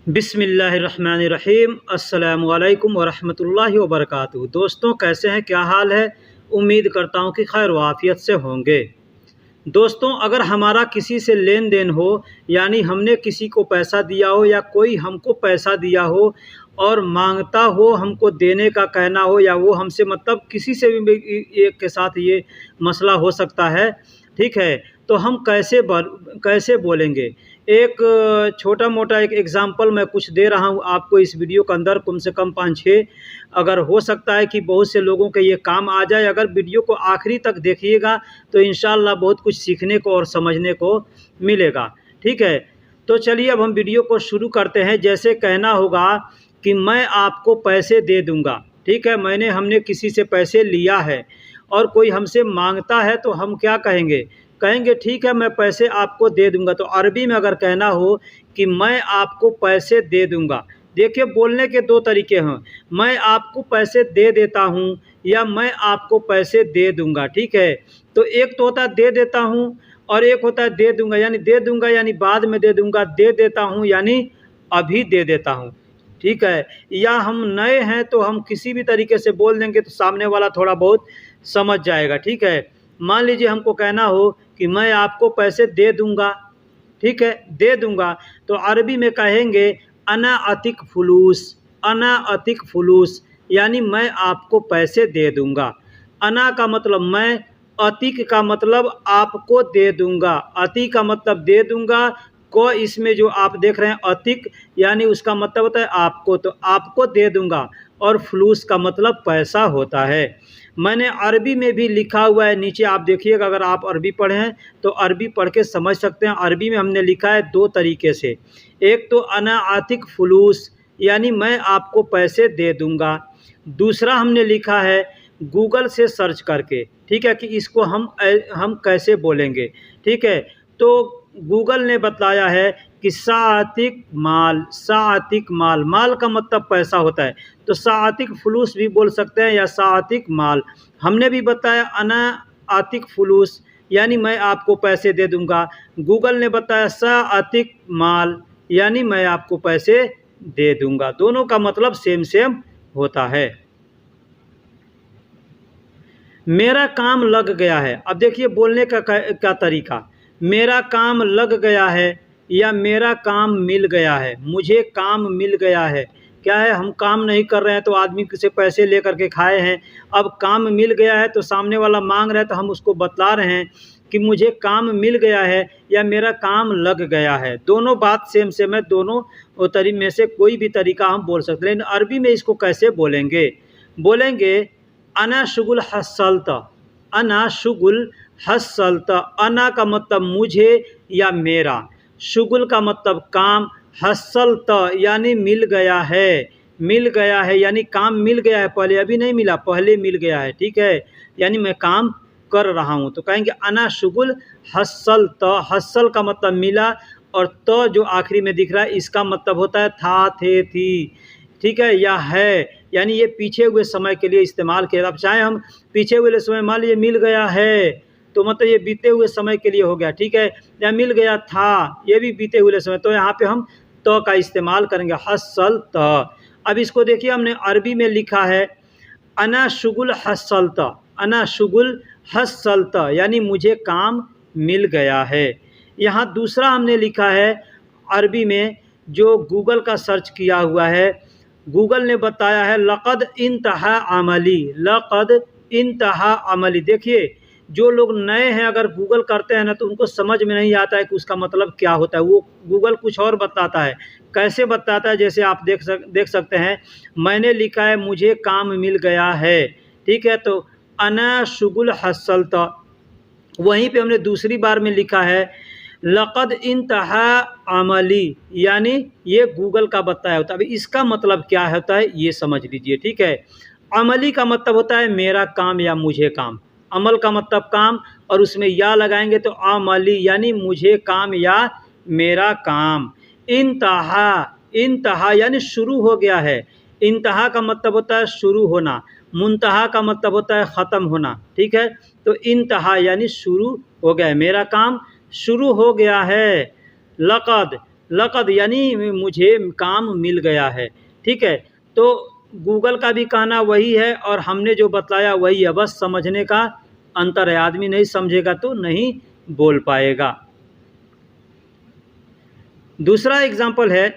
बिस्मिल्लाहिर्रहमानिर्रहीम। अस्सलामुअलैकुम वरहमतुल्लाहि वबरकातुहू। दोस्तों, कैसे हैं, क्या हाल है? उम्मीद करता हूँ कि खैर वाफ़ियत से होंगे। दोस्तों, अगर हमारा किसी से लेन देन हो, यानी हमने किसी को पैसा दिया हो या कोई हमको पैसा दिया हो और मांगता हो, हमको देने का कहना हो, या वो हमसे मतलब किसी से भी एक के साथ ये मसला हो सकता है, ठीक है? तो हम कैसे बोलेंगे? एक छोटा मोटा एक एग्ज़ाम्पल मैं कुछ दे रहा हूँ आपको इस वीडियो के अंदर, कम से कम 5-6 अगर हो सकता है कि बहुत से लोगों के ये काम आ जाए। अगर वीडियो को आखिरी तक देखिएगा तो इंशाअल्लाह बहुत कुछ सीखने को और समझने को मिलेगा, ठीक है? तो चलिए अब हम वीडियो को शुरू करते हैं। जैसे कहना होगा कि मैं आपको पैसे दे दूँगा, ठीक है? हमने किसी से पैसे लिया है और कोई हमसे मांगता है तो हम क्या कहेंगे? कहेंगे ठीक है, मैं पैसे आपको दे दूँगा। तो अरबी में अगर कहना हो कि मैं आपको पैसे दे दूँगा, देखिए बोलने के 2 तरीके हैं, मैं आपको पैसे दे देता हूँ या मैं आपको पैसे दे दूँगा, ठीक है? तो एक तो होता है दे देता हूँ और एक होता है दे दूँगा, यानी दे दूँगा यानी बाद में दे दूँगा, दे देता हूँ यानी अभी दे देता हूँ, ठीक है? या हम नए हैं तो हम किसी भी तरीके से बोल देंगे तो सामने वाला थोड़ा बहुत समझ जाएगा, ठीक है? मान लीजिए हमको कहना हो कि मैं आपको पैसे दे दूँगा, ठीक है? दे दूँगा, तो अरबी में कहेंगे अना अतिक फ़ुलूस, अना अतिक फ़ुलूस, यानी मैं आपको पैसे दे दूँगा। अना का मतलब मैं, अतिक का मतलब आपको दे दूँगा। अति का मतलब दे दूँगा, को इसमें जो आप देख रहे हैं अतिक, यानी उसका मतलब होता है आपको, तो आपको दे दूँगा। और फ़ुलूस का मतलब पैसा होता है। मैंने अरबी में भी लिखा हुआ है, नीचे आप देखिएगा, अगर आप अरबी पढ़े हैं तो अरबी पढ़ के समझ सकते हैं। अरबी में हमने लिखा है 2 तरीके से, एक तो अना आतिक फ़ुलूस, यानी मैं आपको पैसे दे दूँगा। दूसरा हमने लिखा है गूगल से सर्च करके, ठीक है, कि इसको हम कैसे बोलेंगे, ठीक है? तो गूगल ने बताया है कि सातिक माल, सातिक माल, माल का मतलब पैसा होता है, तो सातिक फ़ुलूस भी बोल सकते हैं या सातिक माल। हमने भी बताया अना आतिक फ़ुलूस, यानी मैं आपको पैसे दे दूँगा। गूगल ने बताया सातिक माल, यानी मैं आपको पैसे दे दूँगा। दोनों का मतलब सेम होता है। मेरा काम लग गया है, अब देखिए बोलने का क्या तरीका, मेरा काम लग गया है या मेरा काम मिल गया है। मुझे काम मिल गया है, क्या है, हम काम नहीं कर रहे हैं तो आदमी से पैसे लेकर के खाए हैं। अब काम मिल गया है तो सामने वाला मांग रहा है तो हम उसको बतला रहे हैं कि मुझे काम मिल गया है या मेरा काम लग गया है। दोनों बात सेम है, दोनों में से कोई भी तरीका हम बोल सकते हैं। लेकिन अरबी में इसको कैसे बोलेंगे अना शुगुल हसलता, अना शुगुल हसलता। अना का मतलब मुझे या मेरा, शुगुल का मतलब काम, हसलता यानी मिल गया है, मिल गया है यानी काम मिल गया है, पहले अभी नहीं मिला, पहले मिल गया है, ठीक है? यानी मैं काम कर रहा हूँ। तो कहेंगे अना शुगुल हसलता, हसल का मतलब मिला, और तो जो आखिरी में दिख रहा है इसका मतलब होता है था, थे, थी, ठीक है, या है, यानी ये पीछे हुए समय के लिए इस्तेमाल किया। अब चाहे हम पीछे हुए समय, मान लीजिए मिल गया है तो मतलब ये बीते हुए समय के लिए हो गया, ठीक है? या मिल गया था, ये भी बीते हुए समय, तो यहाँ पे हम तो का इस्तेमाल करेंगे, हसल त। अब इसको देखिए, हमने अरबी में लिखा है अना शुगुल हसलता, अना शुगुल हसलता, यानी मुझे काम मिल गया है। यहाँ दूसरा हमने लिखा है अरबी में, जो गूगल का सर्च किया हुआ है, गूगल ने बताया है लक़द इंतहा अमली, लक़द इंतहा अमली। देखिए जो लोग नए हैं अगर गूगल करते हैं ना तो उनको समझ में नहीं आता है कि उसका मतलब क्या होता है। वो गूगल कुछ और बताता है। कैसे बताता है, जैसे आप देख सकते हैं, मैंने लिखा है मुझे काम मिल गया है, ठीक है? तो अना शुगुल हसलता। वहीं पे हमने दूसरी बार में लिखा है लक़द इंतहा अमली, यानी ये गूगल का बताया होता है। अभी इसका मतलब क्या होता है ये समझ लीजिए, ठीक है? अमली का मतलब होता है मेरा काम या मुझे काम, अमल का मतलब काम, और उसमें या लगाएंगे तो अमली, यानी मुझे काम या मेरा काम। इंतहा, इंतहा यानी शुरू हो गया है, इंतहा का मतलब होता है शुरू होना, मुंतहा का मतलब होता है ख़त्म होना, ठीक है? तो इंतहा यानी शुरू हो गया है, मेरा काम शुरू हो गया है। लक़द, लक़द यानी मुझे काम मिल गया है। ठीक है, तो गूगल का भी कहना वही है और हमने जो बतलाया वही है, बस समझने का अंतर है। आदमी नहीं समझेगा तो नहीं बोल पाएगा। दूसरा एग्जाम्पल है,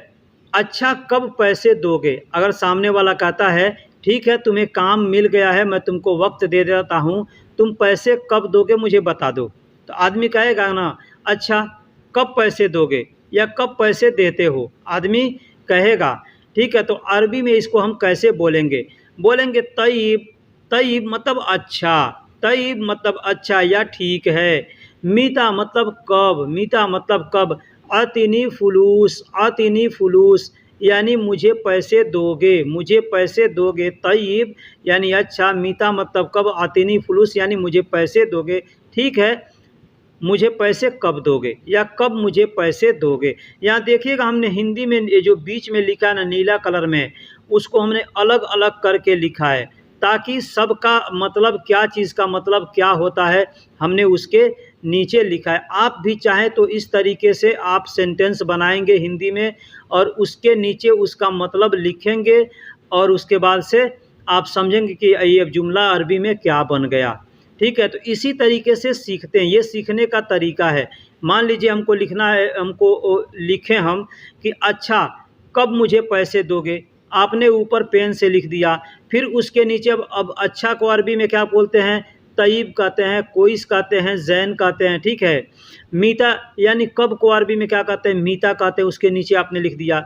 अच्छा कब पैसे दोगे। अगर सामने वाला कहता है ठीक है तुम्हें काम मिल गया है, मैं तुमको वक्त दे देता हूँ, तुम पैसे कब दोगे मुझे बता दो, तो आदमी कहेगा ना अच्छा कब पैसे दोगे या कब पैसे देते हो, आदमी कहेगा। ठीक है, तो अरबी में इसको हम कैसे बोलेंगे, बोलेंगे तय्यब। तय्यब मतलब अच्छा, तय्यब मतलब अच्छा या ठीक है। मीता मतलब कब, मीता मतलब कब। आतिनी फुलूस, आतिनी फुलूस यानी मुझे पैसे दोगे, मुझे पैसे दोगे। तय्यब यानी अच्छा, मीता मतलब कब, आतिनी फुलूस यानी मुझे पैसे दोगे। ठीक है, मुझे पैसे कब दोगे या कब मुझे पैसे दोगे। यहाँ देखिएगा हमने हिंदी में ये जो बीच में लिखा है ना नीला कलर में, उसको हमने अलग अलग करके लिखा है ताकि सबका मतलब क्या, चीज़ का मतलब क्या होता है हमने उसके नीचे लिखा है। आप भी चाहें तो इस तरीके से आप सेंटेंस बनाएंगे हिंदी में और उसके नीचे उसका मतलब लिखेंगे और उसके बाद से आप समझेंगे कि ये जुमला अरबी में क्या बन गया। ठीक है, तो इसी तरीके से सीखते हैं, ये सीखने का तरीका है। मान लीजिए हमको लिखना है, हमको लिखें हम कि अच्छा कब मुझे पैसे दोगे, आपने ऊपर पेन से लिख दिया, फिर उसके नीचे अब अच्छा को अरबी में क्या बोलते हैं, तय्यब कहते हैं, कोइस कहते हैं, जैन कहते हैं। ठीक है, मीता यानी कब को अरबी में क्या कहते हैं, मीता कहते हैं, उसके नीचे आपने लिख दिया।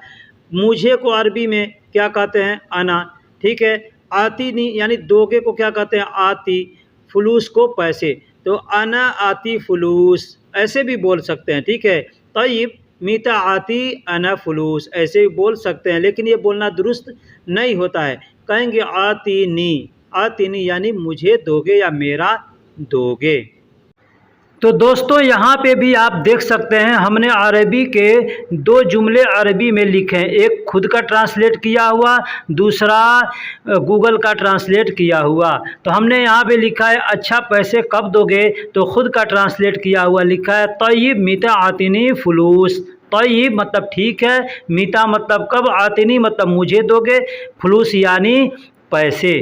मुझे को अरबी में क्या कहते हैं, अना। ठीक है, आती नहीं यानी दोगे को क्या कहते हैं, आती। फुलूस को पैसे, तो अना आती फुलूस ऐसे भी बोल सकते हैं। ठीक है, तय्यब मीता आती अना फुलूस ऐसे भी बोल सकते हैं, लेकिन ये बोलना दुरुस्त नहीं होता है। कहेंगे आतीनी, आतीनी यानी मुझे दोगे या मेरा दोगे। तो दोस्तों यहाँ पे भी आप देख सकते हैं हमने अरबी के दो जुमले अरबी में लिखे हैं, एक खुद का ट्रांसलेट किया हुआ, दूसरा गूगल का ट्रांसलेट किया हुआ। तो हमने यहाँ पे लिखा है अच्छा पैसे कब दोगे, तो खुद का ट्रांसलेट किया हुआ लिखा है तय्यब मीता आतिनी फुलूस। तय्यब मतलब ठीक है, मीता मतलब कब, आतिनी मतलब मुझे दोगे, फुलूस यानी पैसे।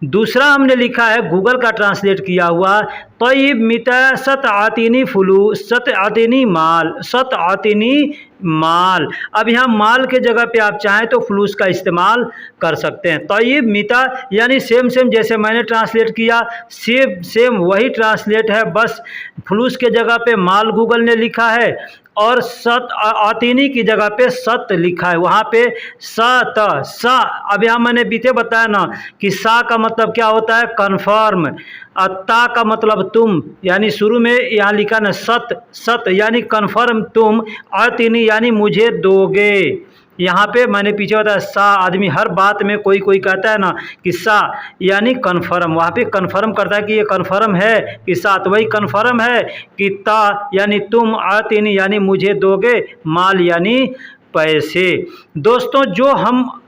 दूसरा हमने लिखा है गूगल का ट्रांसलेट किया हुआ तय्यब मीता सत आतिनी फुलूस, सत आतिनी माल, सत आतिनी माल। अब यहाँ माल के जगह पे आप चाहें तो फुलूस का इस्तेमाल कर सकते हैं। तय्यब मीता यानी सेम सेम जैसे मैंने ट्रांसलेट किया सेम सेम वही ट्रांसलेट है, बस फुलूस के जगह पे माल गूगल ने लिखा है और सत आतिनी की जगह पे सत लिखा है, वहाँ पे सत सा। अब यहाँ मैंने बीते बताया ना कि सा का मतलब क्या होता है, कन्फर्म। ता का मतलब तुम, यानी शुरू में यहाँ लिखा ना सत, सत यानी कन्फर्म तुम, आतिनी यानी मुझे दोगे। यहाँ पे मैंने पीछे बताया सा, आदमी हर बात में कोई कोई कहता है ना कि सा यानी कन्फर्म, वहाँ पे कन्फर्म करता है कि ये कन्फर्म है कि सा, तो वही कन्फर्म है कि ता यानी तुम, आतिनी यानी मुझे दोगे, माल यानी पैसे। दोस्तों जो हम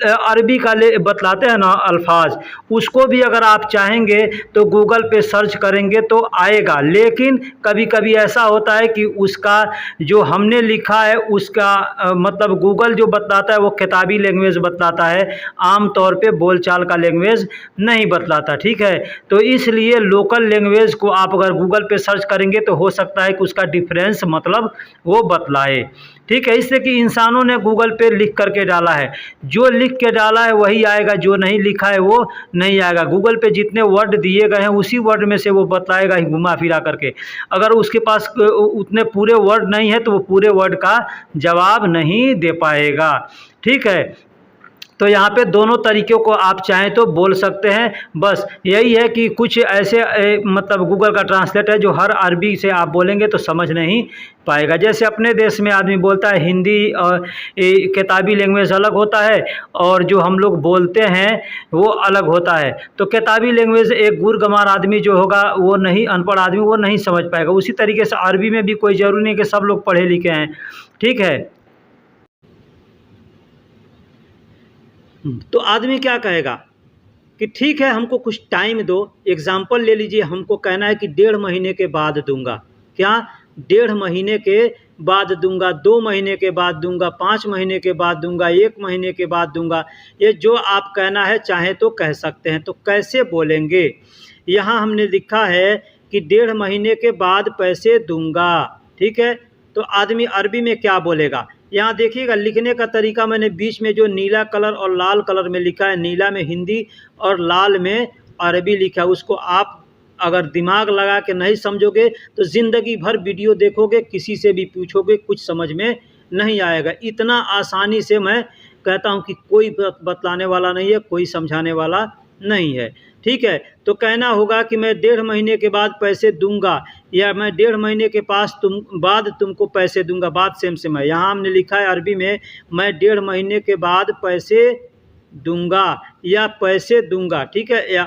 अरबी का बतलाते हैं ना अल्फाज, उसको भी अगर आप चाहेंगे तो गूगल पे सर्च करेंगे तो आएगा, लेकिन कभी कभी ऐसा होता है कि उसका जो हमने लिखा है उसका मतलब गूगल जो बतलाता है वो किताबी लैंग्वेज बतलाता है, आम तौर पे बोलचाल का लैंग्वेज नहीं बतलाता। ठीक है, तो इसलिए लोकल लैंग्वेज को आप अगर गूगल पे सर्च करेंगे तो हो सकता है कि उसका डिफरेंस मतलब वो बतलाए। ठीक है, इसलिए कि इंसानों ने गूगल पे लिख करके डाला है, जो लिख के डाला है वही आएगा, जो नहीं लिखा है वो नहीं आएगा। गूगल पे जितने वर्ड दिए गए हैं उसी वर्ड में से वो बतलाएगा ही घुमा फिरा करके। अगर उसके पास उतने पूरे वर्ड नहीं है तो वो पूरे वर्ड का जवाब नहीं दे पाएगा। ठीक है, तो यहाँ पे दोनों तरीक़ों को आप चाहें तो बोल सकते हैं। बस यही है कि कुछ ऐसे मतलब गूगल का ट्रांसलेट है जो हर अरबी से आप बोलेंगे तो समझ नहीं पाएगा। जैसे अपने देश में आदमी बोलता है हिंदी और किताबी लैंग्वेज अलग होता है और जो हम लोग बोलते हैं वो अलग होता है। तो किताबी लैंग्वेज एक गुरगमार आदमी जो होगा वो नहीं, अनपढ़ आदमी वो नहीं समझ पाएगा। उसी तरीके से अरबी में भी कोई ज़रूरी नहीं कि सब लोग पढ़े लिखे हैं। ठीक है, तो आदमी क्या कहेगा कि ठीक है हमको कुछ टाइम दो। एग्जाम्पल ले लीजिए, हमको कहना है कि 1.5 महीने के बाद दूंगा। क्या 1.5 महीने के बाद दूंगा, 2 महीने के बाद दूंगा, 5 महीने के बाद दूंगा, 1 महीने के बाद दूंगा। ये जो आप कहना है चाहे तो कह सकते हैं। तो कैसे बोलेंगे? यहाँ हमने लिखा है कि 1.5 महीने के बाद पैसे दूंगा। ठीक है, तो आदमी अरबी में क्या बोलेगा? यहाँ देखिएगा, लिखने का तरीका मैंने बीच में जो नीला कलर और लाल कलर में लिखा है, नीला में हिंदी और लाल में अरबी लिखा है, उसको आप अगर दिमाग लगा के नहीं समझोगे तो ज़िंदगी भर वीडियो देखोगे, किसी से भी पूछोगे, कुछ समझ में नहीं आएगा। इतना आसानी से मैं कहता हूँ कि कोई बतलाने वाला नहीं है, कोई समझाने वाला नहीं है। ठीक है, तो कहना होगा कि मैं 1.5 महीने के बाद पैसे दूंगा, या मैं 1.5 महीने के बाद तुमको पैसे दूंगा। बात सेम है। यहाँ हमने लिखा है अरबी में, मैं 1.5 महीने के बाद पैसे दूंगा या पैसे दूंगा। ठीक है, या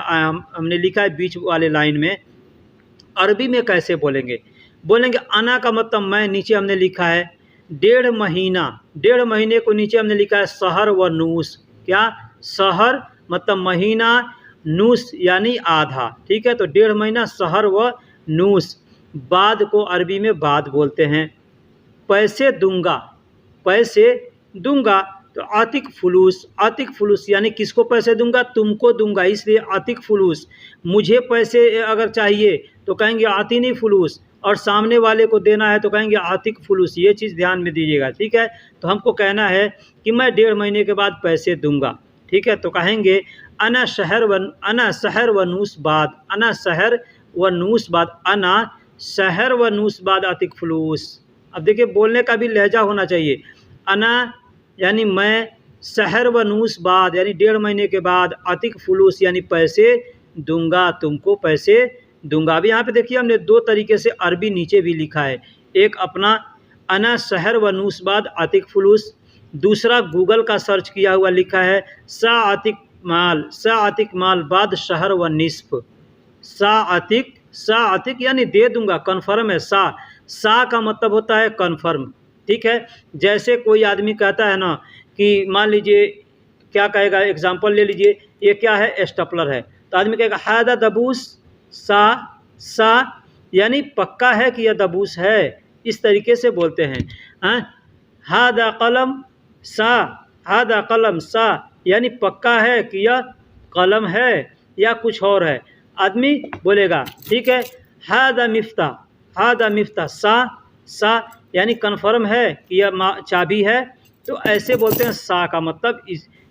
हमने लिखा है बीच वाले लाइन में। अरबी में कैसे बोलेंगे? बोलेंगे अना का मतलब मैं, नीचे हमने लिखा है 1.5 महीना, 1.5 महीने को नीचे हमने लिखा है सहर व नूस। क्या? सहर मतलब महीना, नूस यानी आधा। ठीक है, तो 1.5 महीना सहर व नूस। बाद को अरबी में बाद बोलते हैं। पैसे दूंगा, पैसे दूंगा, तो आतिक फुलूस, आतिक फुलूस यानी किसको पैसे दूंगा? तुमको दूंगा, इसलिए आतिक फुलूस। मुझे पैसे अगर चाहिए तो कहेंगे आतिनी फुलूस, और सामने वाले को देना है तो कहेंगे आतिक फुलूस। ये चीज़ ध्यान में दीजिएगा। ठीक है, तो हमको कहना है कि मैं 1.5 महीने के बाद पैसे दूंगा। ठीक है, तो कहेंगे अना शहर व नूस बाद, अना शहर व नूस बाद, अना शहर व नूस बाद आतिक फुलूस। अब देखिए, बोलने का भी लहजा होना चाहिए। अना यानी मैं, शहर व नूस बाद यानी 1.5 महीने के बाद, आतिक फुलूस यानी पैसे दूंगा, तुमको पैसे दूंगा। अब यहाँ पे देखिए, हमने 2 तरीके से अरबी नीचे भी लिखा है। एक अपना अना शहर व नूस बाद आतिक फुलूस, दूसरा गूगल का सर्च किया हुआ लिखा है सा आतिक माल बाद शहर व निस्फ। सा आतिक यानी दे दूंगा, कन्फर्म है। सा का मतलब होता है कन्फर्म। ठीक है, जैसे कोई आदमी कहता है ना कि मान लीजिए, क्या कहेगा, एग्जाम्पल ले लीजिए, ये क्या है? स्टेपलर है, तो आदमी कहेगा हादा दबूस सा यानी पक्का है कि यह दबूस है। इस तरीके से बोलते हैं। हादा कलम सा यानी पक्का है कि यह कलम है या कुछ और है, आदमी बोलेगा। ठीक है, हादा मिफ्ता सा यानी कन्फर्म है कि यह चाबी है, तो ऐसे बोलते हैं। सा का मतलब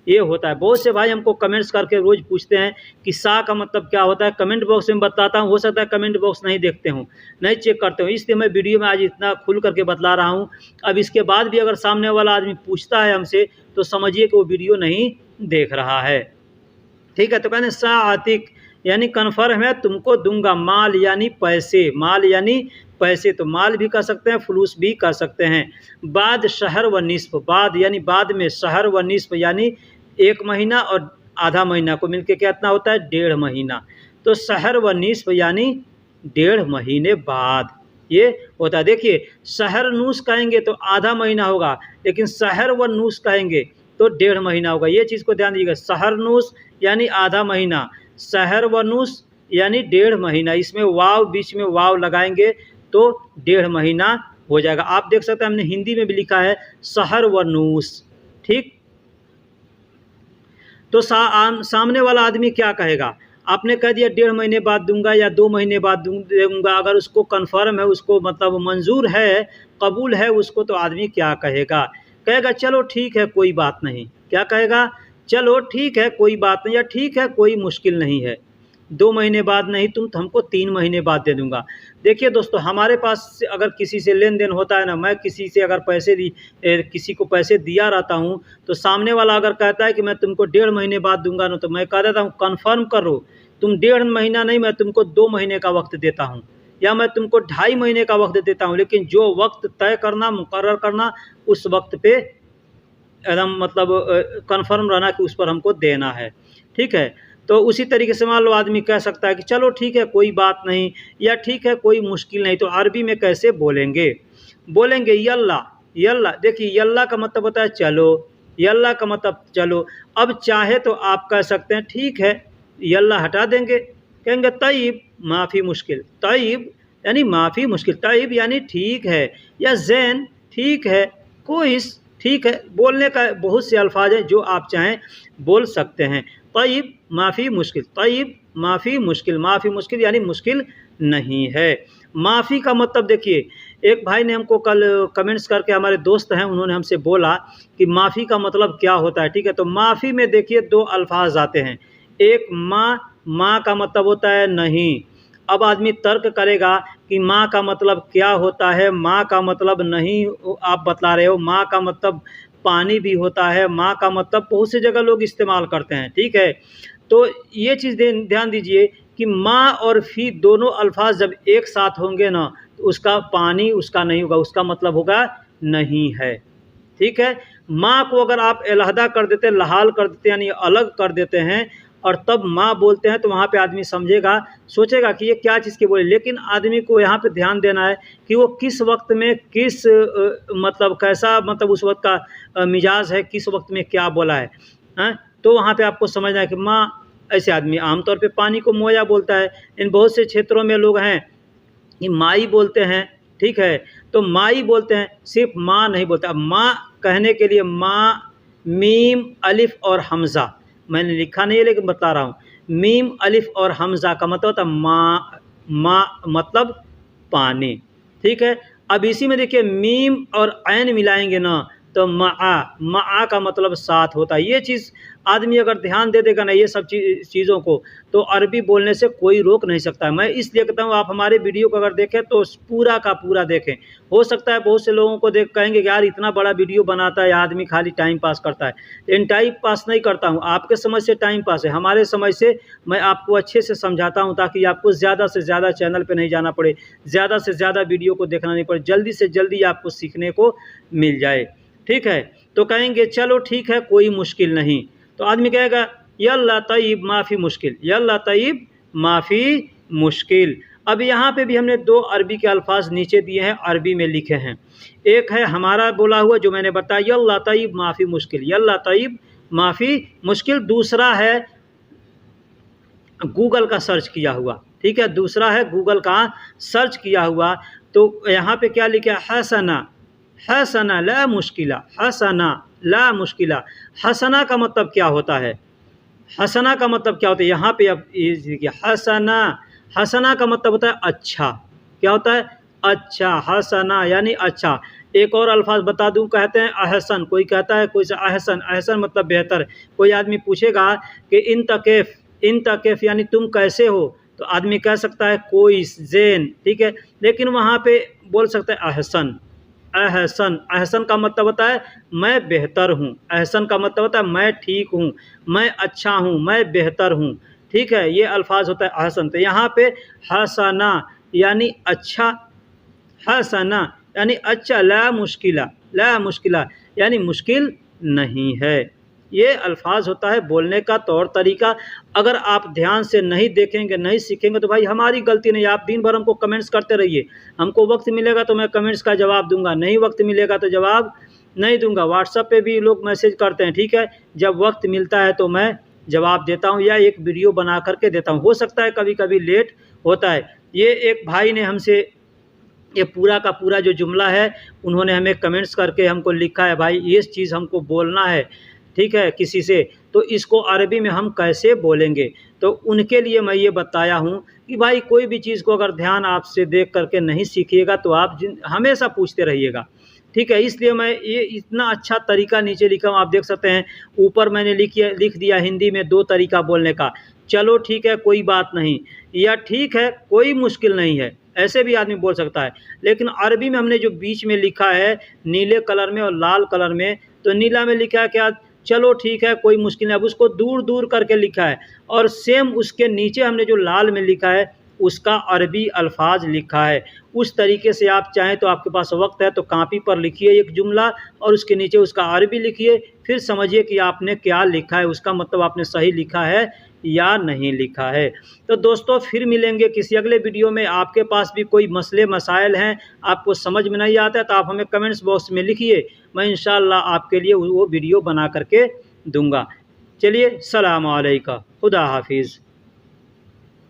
ये होता है। बहुत से भाई हमको कमेंट्स करके रोज़ पूछते हैं कि सा का मतलब क्या होता है। कमेंट बॉक्स में बताता हूँ, हो सकता है कमेंट बॉक्स नहीं देखते हूँ, नहीं चेक करते हो, इसलिए मैं वीडियो में आज इतना खुल करके बतला रहा हूँ। अब इसके बाद भी अगर सामने वाला आदमी पूछता है हमसे, तो समझिए कि वो वीडियो नहीं देख रहा है। ठीक है, तो कहते हैं सा आतिक यानी कन्फर्म है, तुमको दूंगा। माल यानी पैसे, तो माल भी कह सकते हैं, फुलूस भी कह सकते हैं। बाद शहर व निस्फ, बाद यानी बाद में, शहर व निस्फ यानी 1 महीना और आधा महीना को मिलके कितना होता है? 1.5 महीना। तो शहर व निस्फ यानी 1.5 महीने बाद ये होता है। देखिए, शहर नूस कहेंगे तो आधा महीना होगा, लेकिन शहर व नूस कहेंगे तो 1.5 महीना होगा। ये चीज़ को ध्यान दीजिएगा। शहर नूस यानी आधा महीना, शहर व नूस यानी 1.5 महीना। इसमें वाव, बीच में वाव लगाएंगे तो 1.5 महीना हो जाएगा। आप देख सकते हैं, हमने हिंदी में भी लिखा है शहर व नूस। ठीक, तो सामने वाला आदमी क्या कहेगा? आपने कह दिया 1.5 महीने बाद दूंगा या 2 महीने बाद दूंगा। अगर उसको कन्फर्म है, उसको मतलब मंजूर है, कबूल है उसको, तो आदमी क्या कहेगा? कहेगा चलो ठीक है, कोई बात नहीं। क्या कहेगा? चलो ठीक है, कोई बात नहीं, या ठीक है, कोई मुश्किल नहीं है। 2 महीने बाद नहीं, तुम हमको 3 महीने बाद दे दूंगा। देखिए दोस्तों, हमारे पास अगर किसी से लेन देन होता है ना, मैं किसी से अगर किसी को पैसे दिया रहता हूँ, तो सामने वाला अगर कहता है कि मैं तुमको 1.5 महीने बाद दूंगा ना, तो मैं कह देता हूँ कन्फर्म करो, तुम 1.5 महीना नहीं, मैं तुमको 2 महीने का वक्त देता हूँ, या मैं तुमको 2.5 महीने का वक्त देता हूँ, लेकिन जो वक्त तय करना, मुकर्रर करना, उस वक्त पे एकदम मतलब कन्फर्म रहना कि उस पर हमको देना है। ठीक है, तो उसी तरीके से मान लो आदमी कह सकता है कि चलो ठीक है, कोई बात नहीं, या ठीक है, कोई मुश्किल नहीं। तो अरबी में कैसे बोलेंगे? बोलेंगे यल्ला। देखिए, यल्ला का मतलब होता है चलो, यल्ला का मतलब चलो। अब चाहे तो आप कह सकते हैं ठीक है, यल्ला हटा देंगे, कहेंगे तय्यब, माफ़ी मुश्किल, तय्यब यानी माफ़ी मुश्किल, तय्यब यानी ठीक है, या ज़ैन ठीक है, कोइस ठीक है। बोलने का बहुत से अल्फाज हैं जो आप चाहें बोल सकते हैं। तय्यब माफ़ी मुश्किल, तय्यब माफ़ी मुश्किल, माफ़ी मुश्किल यानी मुश्किल नहीं है। माफ़ी का मतलब देखिए, एक भाई ने हमको कल कमेंट्स करके, हमारे दोस्त हैं, उन्होंने हमसे बोला कि माफ़ी का मतलब क्या होता है। ठीक है, तो माफ़ी में देखिए दो अल्फाज आते हैं। एक माँ, माँ का मतलब होता है नहीं। अब आदमी तर्क करेगा कि माँ का मतलब क्या होता है, माँ का मतलब नहीं आप बतला रहे हो, माँ का मतलब पानी भी होता है, माँ का मतलब बहुत सी जगह लोग इस्तेमाल करते हैं। ठीक है, तो ये चीज़ ध्यान दीजिए कि माँ और फ़ी दोनों अल्फाज जब एक साथ होंगे ना, तो उसका पानी उसका नहीं होगा, उसका मतलब होगा नहीं है। ठीक है, माँ को अगर आप अलहदा कर देते हैं, लहाल कर देते हैं, यानी अलग कर देते हैं और तब माँ बोलते हैं, तो वहाँ पे आदमी समझेगा, सोचेगा कि ये क्या चीज़ की बोली। लेकिन आदमी को यहाँ पे ध्यान देना है कि वो किस वक्त में किस मतलब कैसा, मतलब उस वक्त का मिजाज है, किस वक्त में क्या बोला है। तो वहाँ पे आपको समझना है कि माँ, ऐसे आदमी आमतौर पे पानी को मोया बोलता है। इन बहुत से क्षेत्रों में लोग हैं कि माई बोलते हैं। ठीक है, तो माई बोलते हैं, सिर्फ माँ नहीं बोलते। अब माँ कहने के लिए माँ, मीम, अलिफ और हमज़ा, मैंने लिखा नहीं है लेकिन बता रहा हूँ। मीम, अलिफ और हमज़ा का मतलब होता है माँ, माँ मतलब पानी। ठीक है, अब इसी में देखिए मीम और ऐन मिलाएंगे ना, तो मआ, मआ का मतलब साथ होता है। ये चीज़ आदमी अगर ध्यान दे देगा ना ये सब चीज़ों को, तो अरबी बोलने से कोई रोक नहीं सकता है। मैं इसलिए कहता हूँ आप हमारे वीडियो को अगर देखें तो पूरा का पूरा देखें। हो सकता है बहुत से लोगों को देख कहेंगे कि यार इतना बड़ा वीडियो बनाता है आदमी, खाली टाइम पास करता है। लेकिन टाइम पास नहीं करता हूँ, आपके समझ से टाइम पास है, हमारे समझ से मैं आपको अच्छे से समझाता हूँ, ताकि आपको ज़्यादा से ज़्यादा चैनल पर नहीं जाना पड़े, ज़्यादा से ज़्यादा वीडियो को देखना नहीं पड़े, जल्दी से जल्दी आपको सीखने को मिल जाए। ठीक है, तो कहेंगे चलो ठीक है कोई मुश्किल नहीं, तो आदमी कहेगा यल्ला तय्यब माफ़ी मुश्किल, यल्ला तय्यब माफ़ी मुश्किल। अब यहाँ पे भी हमने दो अरबी के अल्फाज नीचे दिए हैं, अरबी में लिखे हैं। एक है हमारा बोला हुआ जो मैंने बताया, यल्ला तय्यब माफ़ी मुश्किल, यल्ला तय्यब माफ़ी मुश्किल। दूसरा है गूगल का सर्च किया हुआ। ठीक है, दूसरा है गूगल का सर्च किया हुआ। तो यहाँ पे क्या लिखा है, हसना, हसना ला मुश्किला, हसना ला मुश्किला। हसना का मतलब क्या होता है, हसना का मतलब क्या होता है, यहाँ पे अब ये देखिए हसना, हसना का मतलब होता है अच्छा। क्या होता है, अच्छा, हसना यानी अच्छा। एक और अल्फाज बता दूं, कहते हैं अहसन, कोई कहता है कोई से अहसन, अहसन मतलब बेहतर। कोई आदमी पूछेगा कि इन तकेफ़, इन तकेफ़ यानी तुम कैसे हो, तो आदमी कह सकता है कोई ज़ैन। ठीक है, लेकिन वहाँ पे बोल सकता है अहसन, अहसन, अहसन का मतलब होता है मैं बेहतर हूँ, अहसन का मतलब होता है मैं ठीक हूँ, मैं अच्छा हूँ, मैं बेहतर हूँ। ठीक है, ये अल्फाज होता है अहसन। तो यहाँ पे हसना यानी अच्छा, हसना यानी अच्छा, ला मुश्किला, ला मुश्किला यानी मुश्किल नहीं है। ये अल्फाज होता है बोलने का तौर तरीका। अगर आप ध्यान से नहीं देखेंगे, नहीं सीखेंगे, तो भाई हमारी गलती नहीं। आप दिन भर हमको कमेंट्स करते रहिए, हमको वक्त मिलेगा तो मैं कमेंट्स का जवाब दूंगा, नहीं वक्त मिलेगा तो जवाब नहीं दूंगा। व्हाट्सएप पे भी लोग मैसेज करते हैं। ठीक है, जब वक्त मिलता है तो मैं जवाब देता हूँ या एक वीडियो बना करके देता हूँ। हो सकता है कभी कभी लेट होता है। ये एक भाई ने हमसे ये पूरा का पूरा जो जुमला है, उन्होंने हमें कमेंट्स करके हमको लिखा है, भाई ये चीज़ हमको बोलना है। ठीक है, किसी से, तो इसको अरबी में हम कैसे बोलेंगे। तो उनके लिए मैं ये बताया हूँ कि भाई कोई भी चीज़ को अगर ध्यान आपसे देख करके नहीं सीखिएगा तो आप हमेशा पूछते रहिएगा। ठीक है, इसलिए मैं ये इतना अच्छा तरीका नीचे लिखा हूँ, आप देख सकते हैं। ऊपर मैंने लिख दिया हिंदी में दो तरीका बोलने का, चलो ठीक है कोई बात नहीं, या ठीक है कोई मुश्किल नहीं है, ऐसे भी आदमी बोल सकता है। लेकिन अरबी में हमने जो बीच में लिखा है नीले कलर में और लाल कलर में, तो नीला में लिखा है क्या, चलो ठीक है कोई मुश्किल नहीं। अब उसको दूर दूर करके लिखा है, और सेम उसके नीचे हमने जो लाल में लिखा है उसका अरबी अल्फाज लिखा है। उस तरीके से आप चाहें तो, आपके पास वक्त है तो कापी पर लिखिए एक जुमला और उसके नीचे उसका अरबी लिखिए, फिर समझिए कि आपने क्या लिखा है, उसका मतलब आपने सही लिखा है या नहीं लिखा है। तो दोस्तों फिर मिलेंगे किसी अगले वीडियो में। आपके पास भी कोई मसले मसाइल हैं, आपको समझ में नहीं आता है, तो आप हमें कमेंट्स बॉक्स में लिखिए, मैं इंशाअल्लाह आपके लिए वो वीडियो बना करके दूंगा। चलिए, सलाम अलैकुम, खुदा हाफिज़।